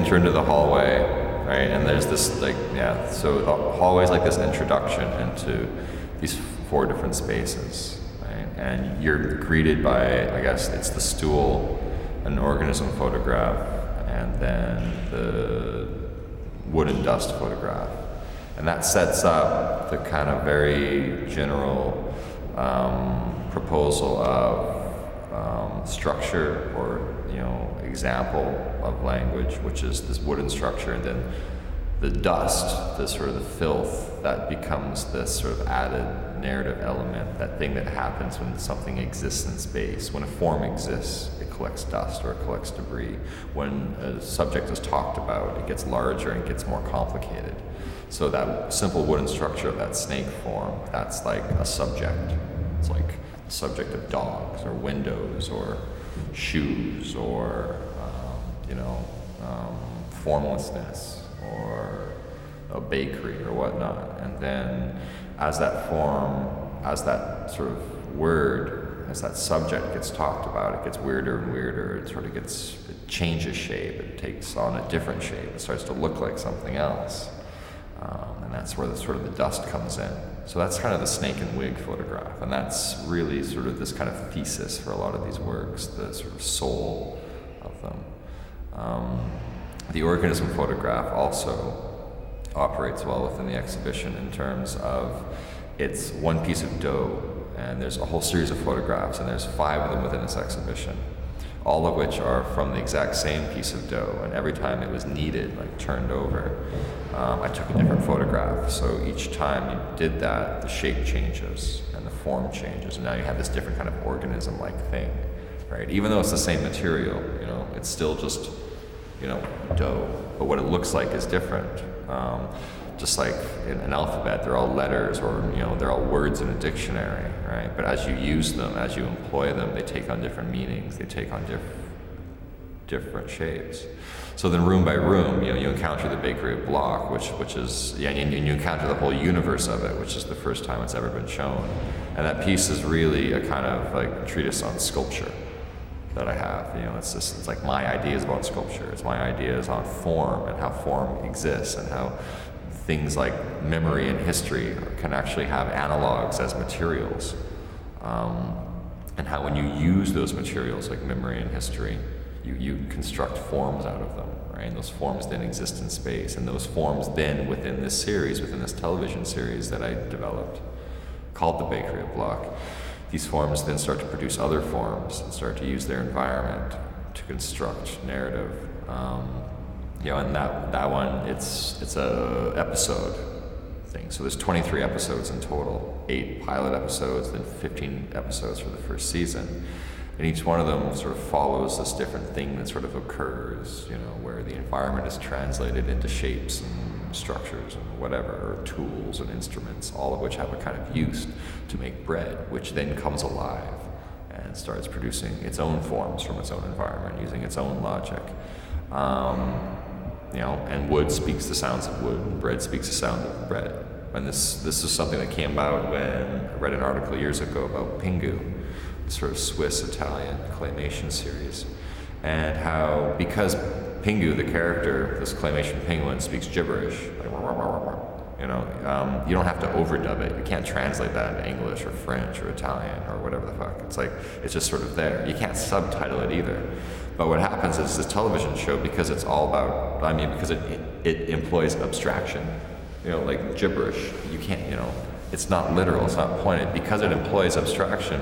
enter into the hallway, right? And there's this like, so the hallway's like this introduction into these 4 different spaces, right? And you're greeted by, I guess it's the stool, an organism photograph, and then the wood and dust photograph. And that sets up the kind of very general proposal of structure or, example of language, which is this wooden structure, and then the dust, this sort of the filth that becomes this sort of added narrative element, that thing that happens when something exists in space. When a form exists, it collects dust or it collects debris. When a subject is talked about, it gets larger and gets more complicated. So that simple wooden structure of that snake form, that's like a subject. It's like the subject of dogs or windows or shoes or, formlessness or a bakery or whatnot. And then as that form, as that sort of word, as that subject gets talked about, it gets weirder and weirder. It changes shape. It takes on a different shape. It starts to look like something else. And that's where the dust comes in. So that's kind of the snake and wig photograph. And that's really sort of this kind of thesis for a lot of these works, the sort of soul of them. The organism photograph also operates well within the exhibition in terms of it's one piece of dough, and there's a whole series of photographs, and there's 5 of them within this exhibition, all of which are from the exact same piece of dough, and every time it was kneaded, like turned over, I took a different photograph. So each time you did that, the shape changes and the form changes, and now you have this different kind of organism-like thing, right? Even though it's the same material, it's still just, dough, but what it looks like is different. Just like in an alphabet, they're all letters, or they're all words in a dictionary, right? But as you use them, as you employ them, they take on different meanings. They take on different shapes. So then, room by room, you encounter the bakery of Bloch, which is and you encounter the whole universe of it, which is the first time it's ever been shown. And that piece is really a kind of like treatise on sculpture that I have. It's like my ideas about sculpture. It's my ideas on form and how form exists and how things like memory and history can actually have analogs as materials, and how when you use those materials like memory and history, you construct forms out of them, right? And those forms then exist in space, and those forms then within this television series that I developed, called The Bakery of Bloch, these forms then start to produce other forms and start to use their environment to construct narrative. And that one, it's a episode thing. So there's 23 episodes in total, 8 pilot episodes, then 15 episodes for the first season. And each one of them sort of follows this different thing that sort of occurs, where the environment is translated into shapes and structures and whatever, or tools and instruments, all of which have a kind of use to make bread, which then comes alive and starts producing its own forms from its own environment, using its own logic. And wood speaks the sounds of wood, and bread speaks the sound of bread. And this is something that came out when I read an article years ago about Pingu, the sort of Swiss-Italian claymation series, and how, because Pingu, the character, this claymation penguin, speaks gibberish, like, you don't have to overdub it. You can't translate that into English or French or Italian or whatever the fuck. It's like, it's just sort of there. You can't subtitle it either. But what happens is this television show, because it's all about, because it employs abstraction, like gibberish. You can't, it's not literal, it's not pointed. Because it employs abstraction,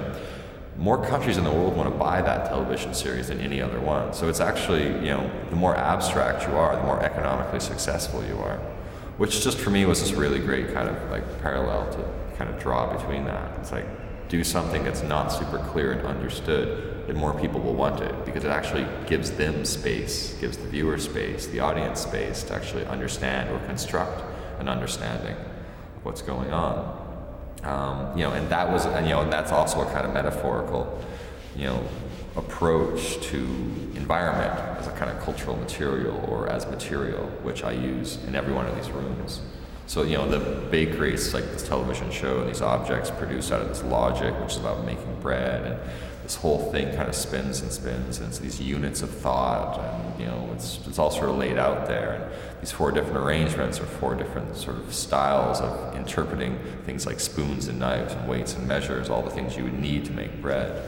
more countries in the world want to buy that television series than any other one. So it's actually, the more abstract you are, the more economically successful you are. Which just for me was this really great kind of like parallel to kind of draw between that. It's like, do something that's not super clear and understood, and more people will want it, because it actually gives them space, gives the viewer space, the audience space to actually understand or construct an understanding of what's going on. And that was, and that's also a kind of metaphorical, approach to environment as a kind of cultural material or as material, which I use in every one of these rooms. So, you know, the bakery is like this television show, and these objects produced out of this logic, which is about making bread, and this whole thing kind of spins and spins, and it's these units of thought, and, you know, it's all sort of laid out there, and these 4 different arrangements or 4 different sort of styles of interpreting things like spoons and knives and weights and measures, all the things you would need to make bread.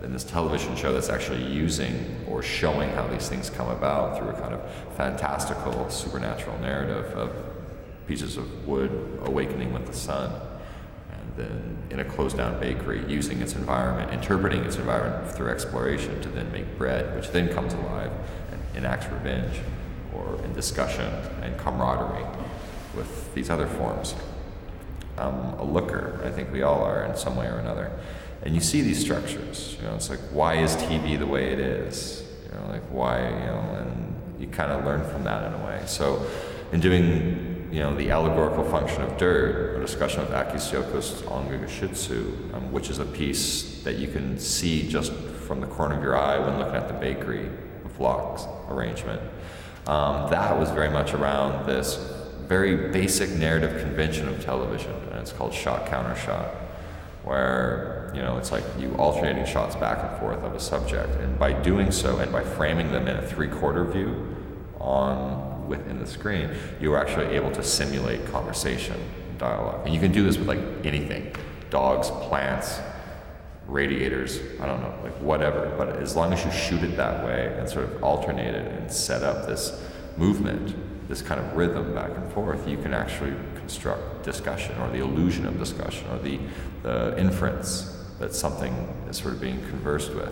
Then this television show that's actually using or showing how these things come about through a kind of fantastical, supernatural narrative of pieces of wood awakening with the sun, and then in a closed-down bakery using its environment, interpreting its environment through exploration to then make bread, which then comes alive and enacts revenge, or in discussion and camaraderie with these other forms. I'm a looker, I think we all are in some way or another. And you see these structures, you know, it's like, why is TV the way it is? You know, like why, you know, and you kind of learn from that in a way. So in doing, you know, the allegorical function of dirt, a discussion of Akisyoko's Ongagashitsu, which is a piece that you can see just from the corner of your eye when looking at the bakery blocks arrangement. That was very much around this very basic narrative convention of television, and it's called shot counter shot, where, you know, it's like you alternating shots back and forth of a subject, and by doing so and by framing them in a 3/4 view within the screen, you are actually able to simulate conversation, dialogue. And you can do this with like anything, dogs, plants, radiators, I don't know, like whatever. But as long as you shoot it that way and sort of alternate it and set up this movement, this kind of rhythm back and forth, you can actually construct discussion, or the illusion of discussion, or the inference that something is sort of being conversed with.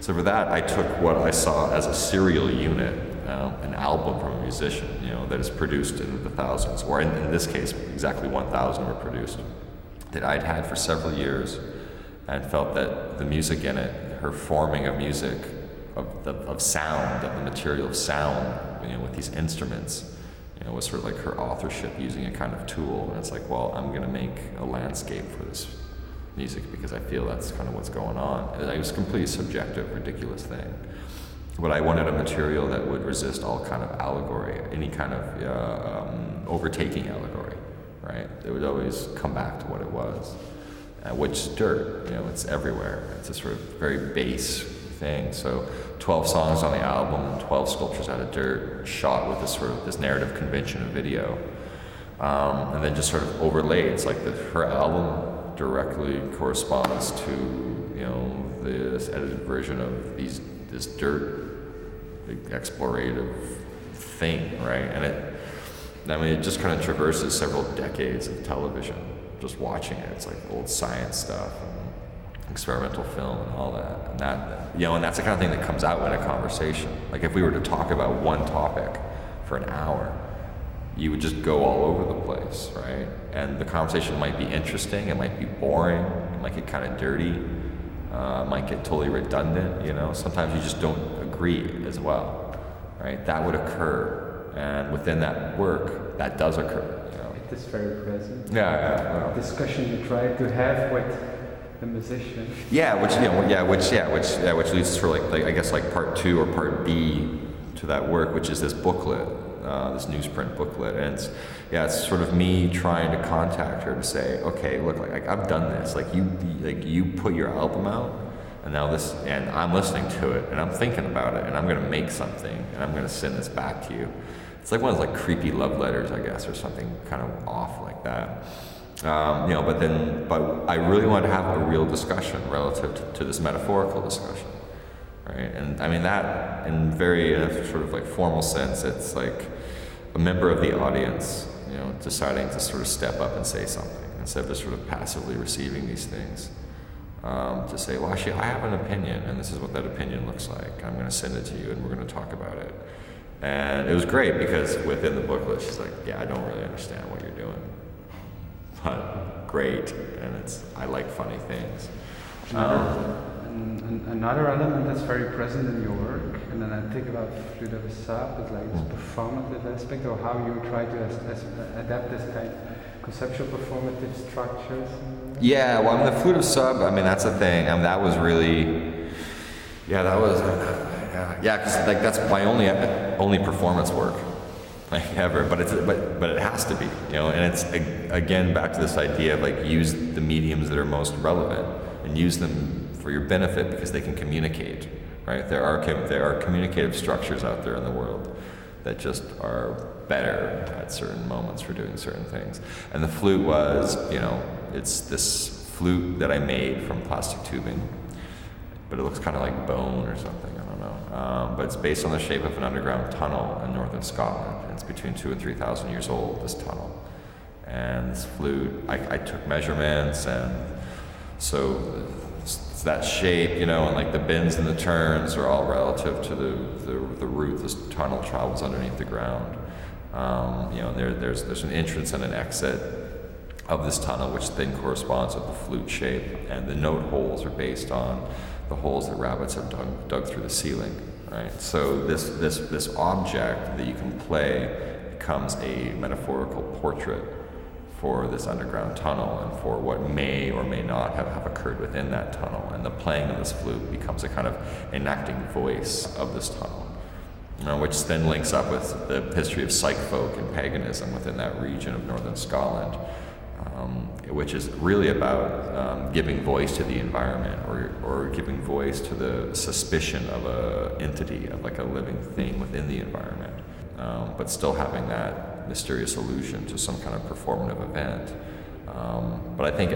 So for that, I took what I saw as a serial unit, an album from a musician, you know, that is produced in the thousands, or in this case, exactly 1,000 were produced, that I'd had for several years, and felt that the music in it, her forming of music, of sound, of the material of sound, you know, with these instruments, you know, was sort of like her authorship using a kind of tool. And it's like, well, I'm going to make a landscape for this music because I feel that's kind of what's going on. And it was a completely subjective, ridiculous thing. But I wanted a material that would resist all kind of allegory, any kind of overtaking allegory, right? It would always come back to what it was, which is dirt. You know, it's everywhere. It's a sort of very base thing. So 12 songs on the album, 12 sculptures out of dirt, shot with this sort of this narrative convention of video, and then just sort of overlaid. It's like her album directly corresponds to, you know, this edited version of this dirt explorative thing, right? And it just kind of traverses several decades of television, just watching it. It's like old science stuff and experimental film and all that. And that, you know, and that's the kind of thing that comes out in a conversation. Like if we were to talk about one topic for an hour, you would just go all over the place, right? And the conversation might be interesting, it might be boring, it might get kind of dirty, it might get totally redundant, you know? Sometimes you just don't agree as well, right? That would occur, and within that work, that does occur, you know? It is very present. Yeah. Discussion you try to have with the musician. Which leads to like I guess like part 2 or part B to that work, which is this booklet, this newsprint booklet, and it's sort of me trying to contact her to say, okay, look, like I've done this, like you put your album out, and now this, and I'm listening to it, and I'm thinking about it, and I'm gonna make something, and I'm gonna send this back to you. It's like one of those like creepy love letters, I guess, or something kind of off like that. You know, but I really wanted to have a real discussion relative to this metaphorical discussion, right? And I mean that in a sort of like formal sense, it's like a member of the audience, you know, deciding to sort of step up and say something instead of just sort of passively receiving these things. To say, well, actually, I have an opinion, and this is what that opinion looks like. I'm going to send it to you, and we're going to talk about it. And it was great because within the booklet, she's like, yeah, I don't really understand what you're doing. But great, and I like funny things. Another element that's very present in your work, and then I think about Flûte de Sable, is like this performative aspect, or how you try to adapt this kind of conceptual performative structures. Yeah, well, I mean, the Flûte de Sable, I mean, that's a thing. I mean, that was really, because like that's my only performance work. like ever. But it has to be, you know. And it's again back to this idea of like use the mediums that are most relevant and use them for your benefit because they can communicate, right? There are communicative structures out there in the world that just are better at certain moments for doing certain things. And the flute was, you know, it's this flute that I made from plastic tubing, but it looks kind of like bone or something, I don't know. But it's based on the shape of an underground tunnel in northern Scotland. And it's between 2,000 and 3,000 years old, this tunnel. And this flute, I took measurements, and so it's that shape, you know, and like the bends and the turns are all relative to the route this tunnel travels underneath the ground. You know, there's an entrance and an exit of this tunnel, which then corresponds with the flute shape, and the note holes are based on the holes that rabbits have dug through the ceiling, right? So this object that you can play becomes a metaphorical portrait for this underground tunnel and for what may or may not have occurred within that tunnel. And the playing of this flute becomes a kind of enacting voice of this tunnel, you know, which then links up with the history of psych folk and paganism within that region of northern Scotland, which is really about giving voice to the environment, or giving voice to the suspicion of a entity, of like a living thing within the environment, but still having that mysterious allusion to some kind of performative event. But I think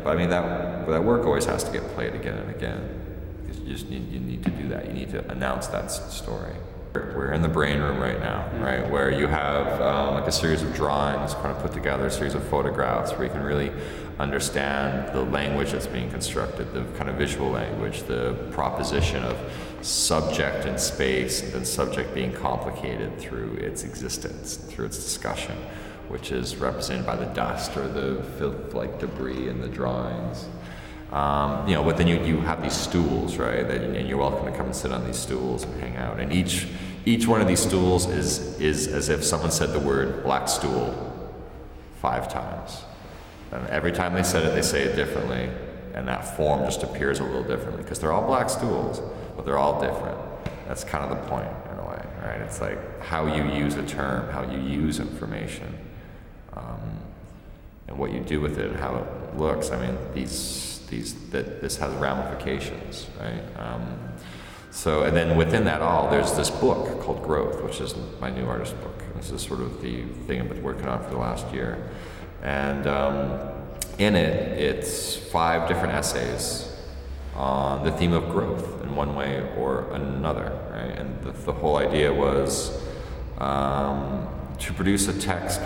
but I mean that work always has to get played again and again, because you need to do that. You need to announce that story. We're in the brain room right now, right, where you have like a series of drawings kind of put together, a series of photographs where you can really understand the language that's being constructed, the kind of visual language, the proposition of subject in space, and then subject being complicated through its existence, through its discussion, which is represented by the dust or the filth-like debris in the drawings. You know, but then you have these stools, right? And you're welcome to come and sit on these stools and hang out. And each one of these stools is as if someone said the word black stool 5 times. And every time they said it, they say it differently. And that form just appears a little differently, because they're all black stools, but they're all different. That's kind of the point, in a way, right? It's like how you use a term, how you use information, and what you do with it, and how it looks. I mean, this has ramifications, right? So, and then within that all, there's this book called Growth, which is my new artist book. This is sort of the thing I've been working on for the last year. And in it, it's 5 different essays on the theme of growth in one way or another, right? And the whole idea was to produce a text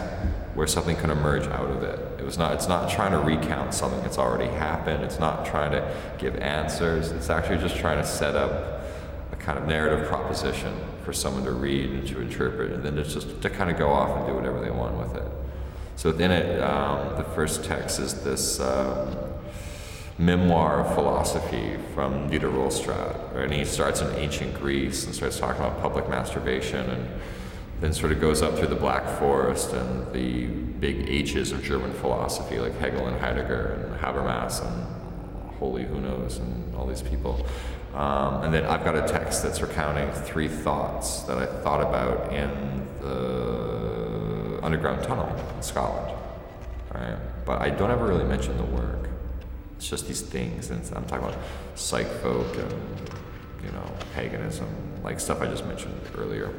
where something can emerge out of it. It's not trying to recount something that's already happened. It's not trying to give answers. It's actually just trying to set up a kind of narrative proposition for someone to read and to interpret, and then just to kind of go off and do whatever they want with it. So within it, the first text is this memoir of philosophy from Dieter Rollstraat, right? And he starts in ancient Greece and starts talking about public masturbation, and then sort of goes up through the Black Forest and the big H's of German philosophy, like Hegel and Heidegger and Habermas and holy who knows and all these people. And then I've got a text that's recounting 3 thoughts that I thought about in the underground tunnel in Scotland, right? But I don't ever really mention the work. It's just these things, and I'm talking about psych folk and, you know, paganism, like stuff I just mentioned earlier.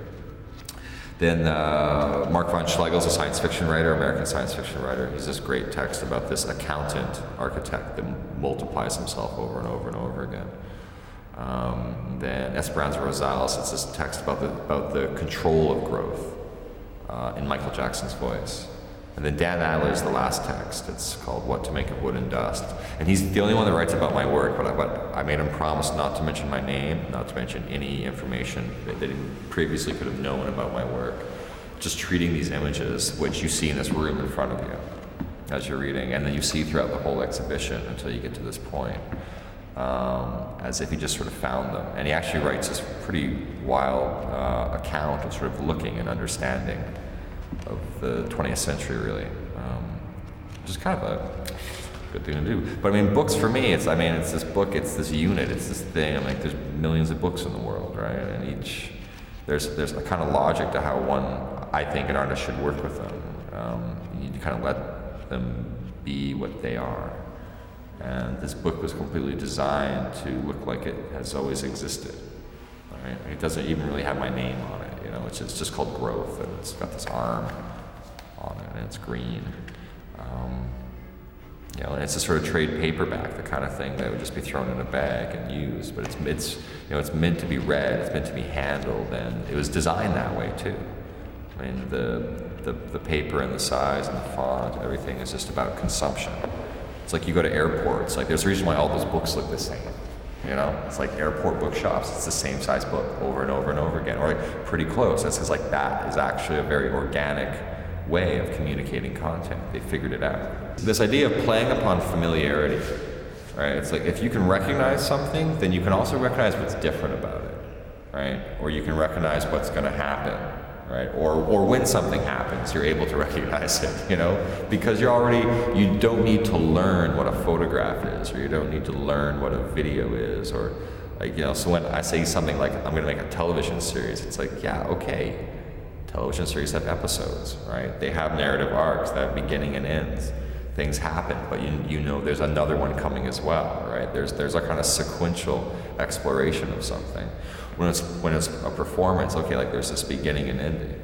Then Mark von Schlegel's a science fiction writer, American science fiction writer. He's this great text about this accountant architect that multiplies himself over and over and over again. Then Esperanza Rosales, it's this text about the control of growth in Michael Jackson's voice. And then Dan Adler's the last text. It's called What to Make of Wood and Dust. And he's the only one that writes about my work, but I made him promise not to mention my name, not to mention any information that he previously could have known about my work. Just treating these images, which you see in this room in front of you as you're reading, and then you see throughout the whole exhibition until you get to this point, as if he just sort of found them. And he actually writes this pretty wild account of sort of looking and understanding of the 20th century, really, which is kind of a good thing to do. But I mean, books for me, it's this book, it's this unit, it's this thing. I'm like, there's millions of books in the world, right? And there's a kind of logic to how I think an artist should work with them. You need to kind of let them be what they are. And this book was completely designed to look like it has always existed. Right? It doesn't even really have my name on it. You know, it's just called Growth, and it's got this arm on it, and it's green. You know, and it's a sort of trade paperback, the kind of thing that would just be thrown in a bag and used. But it's it's meant to be read, it's meant to be handled, and it was designed that way too. I mean, the paper and the size and the font, everything is just about consumption. It's like you go to airports, like there's a reason why all those books look the same. You know, it's like airport bookshops. It's the same size book over and over and over again, or like pretty close. That's because like that is actually a very organic way of communicating content. They figured it out. This idea of playing upon familiarity, right? It's like if you can recognize something, then you can also recognize what's different about it, right? Or you can recognize what's going to happen, right? Or when something happens, you're able to recognize it, you know? Because you don't need to learn what a photograph is, or you don't need to learn what a video is, or like, you know, so when I say something like, I'm going to make a television series, it's like, yeah, okay. Television series have episodes, right? They have narrative arcs that have beginning and ends. Things happen, but you know there's another one coming as well, right? There's a kind of sequential exploration of something. When it's a performance, okay, like there's this beginning and ending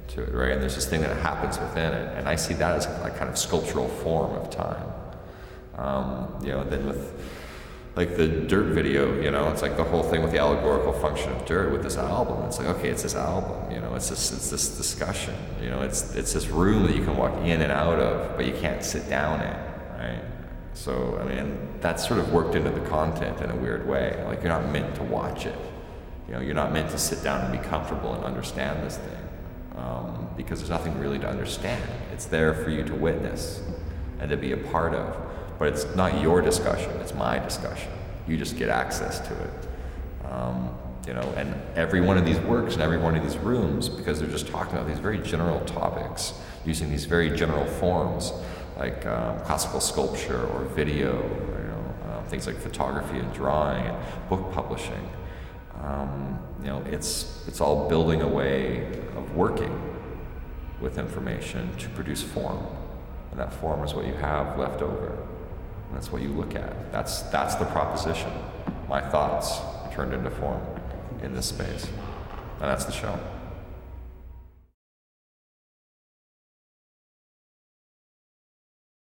to it, right? And there's this thing that happens within it, and I see that as a kind of sculptural form of time. You know, then with like the Dirt video, you know, it's like the whole thing with the allegorical function of Dirt with this album. It's like, okay, it's this album, you know, it's this discussion, you know, it's this room that you can walk in and out of, but you can't sit down in, right? So, I mean, that's sort of worked into the content in a weird way. Like, you're not meant to watch it. You know, you're not meant to sit down and be comfortable and understand this thing, because there's nothing really to understand. It's there for you to witness and to be a part of. But it's not your discussion, it's my discussion. You just get access to it. You know, and every one of these works and every one of these rooms, because they're just talking about these very general topics, using these very general forms, like classical sculpture or video, or, you know, things like photography and drawing and book publishing. You know, it's all building a way of working with information to produce form. And that form is what you have left over. That's what you look at. That's the proposition. My thoughts turned into form in this space. And that's the show.